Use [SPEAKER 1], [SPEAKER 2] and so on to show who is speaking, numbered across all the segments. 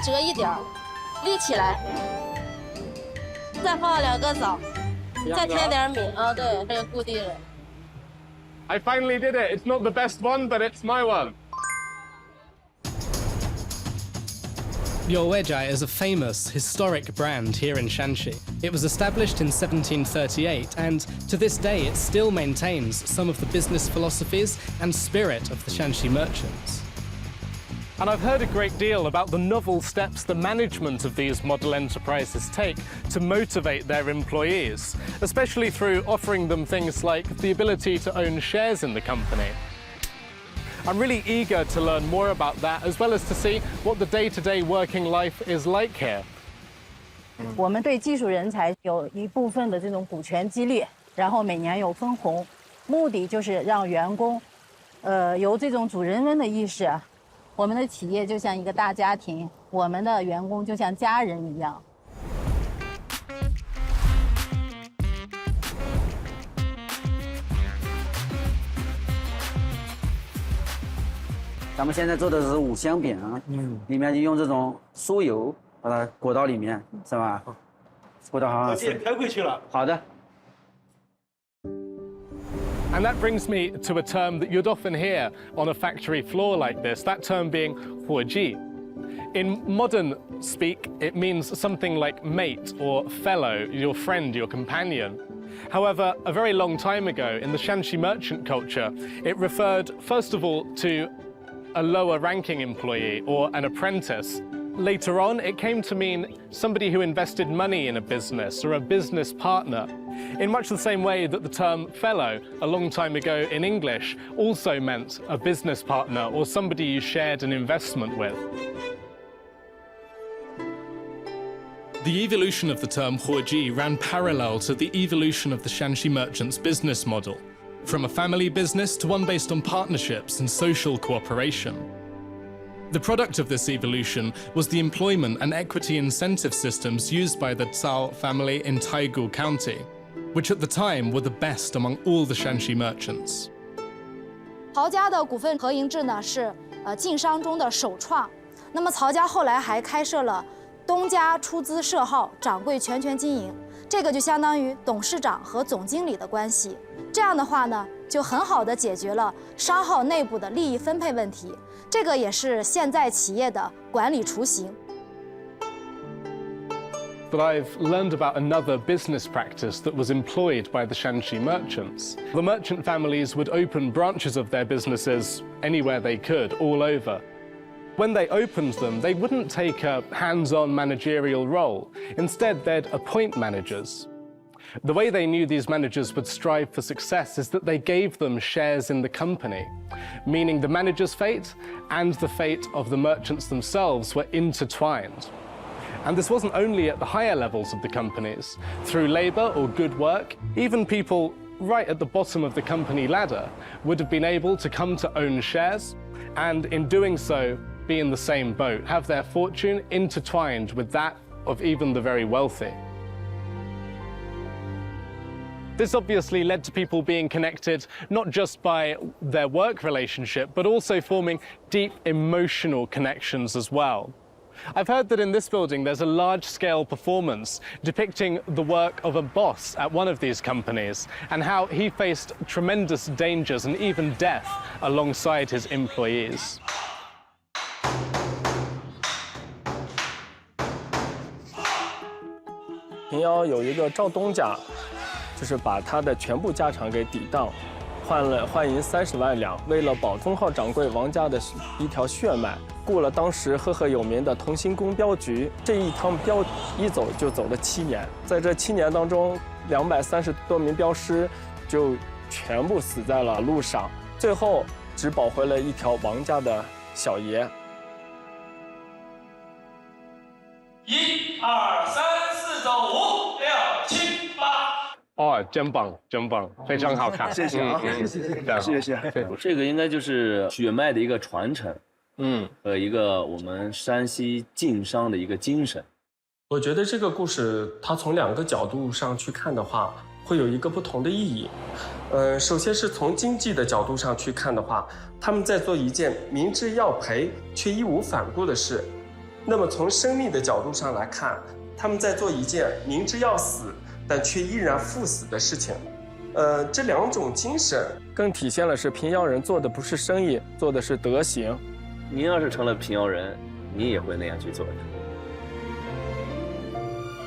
[SPEAKER 1] 折一点儿，立起来，再放2个枣，再添点米啊，对，这个固定了。
[SPEAKER 2] I finally did it. It's not the best one, but it's my one.
[SPEAKER 3] Yoweja is a famous, historic brand here in Shanxi. It was established in 1738, and to this day it still maintains some of the business philosophies and spirit of the Shanxi merchants.
[SPEAKER 2] And I've heard a great deal about the novel steps the management of these model enterprises take to motivate their employees, especially through offering them things like the ability to own shares in the company. I'm really eager to learn more about that, as well as to see what the day-to-day working life is like here.
[SPEAKER 4] 我们对技术人才有一部分的这种股权激励，然后每年有分红，目的就是让员工，有这种主人翁的意识。我们的企业就像一个大家庭，我们的员工就像家人一样。
[SPEAKER 5] 咱们现在做的是五香饼，里面就用这种酥油把它裹到里面，是吧？裹到好好吃。
[SPEAKER 6] 开回去了。
[SPEAKER 5] 好的。
[SPEAKER 2] And that brings me to a term that you'd often hear on a factory floor like this, that term being 伙计. In modern speak, it means something like mate or fellow, your friend, your companion. However, a very long time ago, in the Shanxi merchant culture, it referred, first of all, to a lower-ranking employee or an apprentice. Later on, it came to mean somebody who invested money in a business or a business partner, in much the same way that the term fellow, a long time ago in English, also meant a business partner or somebody you shared an investment with.
[SPEAKER 3] The evolution of the term 伙计 ran parallel to the evolution of the Shanxi merchants' business model, from a family business to one based on partnerships and social cooperation. The product of this evolution was the employment and equity incentive systems used by the Cao family in Taigu County, which at the time were the best among all the Shanxi merchants.
[SPEAKER 7] 曹家的股份合营制呢是晋商中的首创。那么曹家后来还开设了东家出资社号，掌柜全权经营，这个就相当于董事长和总经理的关系。这样的话呢，就很好的解决了商号内部的利益分配问题。这个也是现在企业的管理雏形。
[SPEAKER 2] But I've learned about another business practice that was employed by the Shanxi merchants. The merchant families would open branches of their businesses anywhere they could, all over. When they opened them, they wouldn't take a hands-on managerial role. Instead, they'd appoint managers. The way they knew these managers would strive for success is that they gave them shares in the company, meaning the manager's fate and the fate of the merchants themselves were intertwined. And this wasn't only at the higher levels of the companies. Through labor or good work, even people right at the bottom of the company ladder would have been able to come to own shares, and in doing so, be in the same boat, have their fortune intertwined with that of even the very wealthy. This obviously led to people being connected not just by their work relationship, but also forming deep emotional connections as well. I've heard that in this building there's a large-scale performance depicting the work of a boss at one of these companies and how he faced tremendous dangers and even death alongside his employees.
[SPEAKER 6] 平遥有一个赵东家，就是把他的全部家产给抵当，换银30万两，为了保宗号掌柜王家的一条血脉，雇了当时赫赫有名的同心宫镖局。这一趟镖一走就走了7年，在这7年当中，230多名镖师就全部死在了路上，最后只保回了一条王家的小爷。
[SPEAKER 8] 1、2、3、4走5、6、7、8。
[SPEAKER 2] 哦，真棒，真棒，非常好看。
[SPEAKER 9] 谢谢啊，谢谢。
[SPEAKER 10] 这个应该就是血脉的一个传承，和一个我们山西晋商的一个精神。
[SPEAKER 6] 我觉得这个故事，它从2个角度上去看的话，会有一个不同的意义。首先是从经济的角度上去看的话，他们在做一件明知要赔却义无反顾的事。那么从生命的角度上来看，他们在做一件明知要死但却依然赴死的事情。这两种精神更体现了是平遥人做的不是生意，做的是德行。
[SPEAKER 10] 您要是成了平遥人，你也会那样去做的。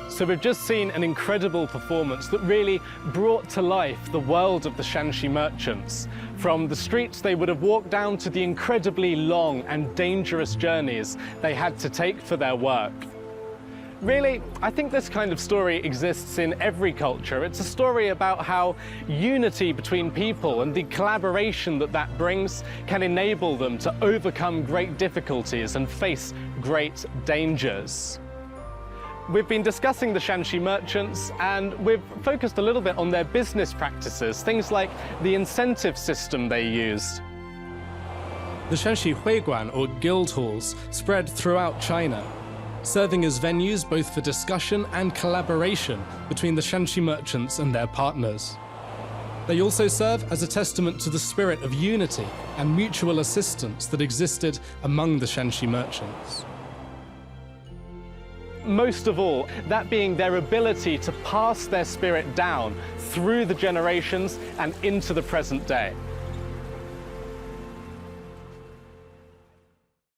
[SPEAKER 2] So we've just seen an incredible performance that really brought to life the world of the Shanxi merchants. From the streets they would have walked down to the incredibly long and dangerous journeys they had to take for their work. Really, I think this kind of story exists in every culture. It's a story about how unity between people and the collaboration that brings can enable them to overcome great difficulties and face great dangers. We've been discussing the Shanxi merchants, and we've focused a little bit on their business practices, things like the incentive system they used.
[SPEAKER 3] The Shanxi Huiguan, or guild halls, spread throughout China, serving as venues both for discussion and collaboration between the Shanxi merchants and their partners. They also serve as a testament to the spirit of unity and mutual assistance that existed among the Shanxi merchants.
[SPEAKER 2] Most of all, that being their ability to pass their spirit down through the generations and into the present day.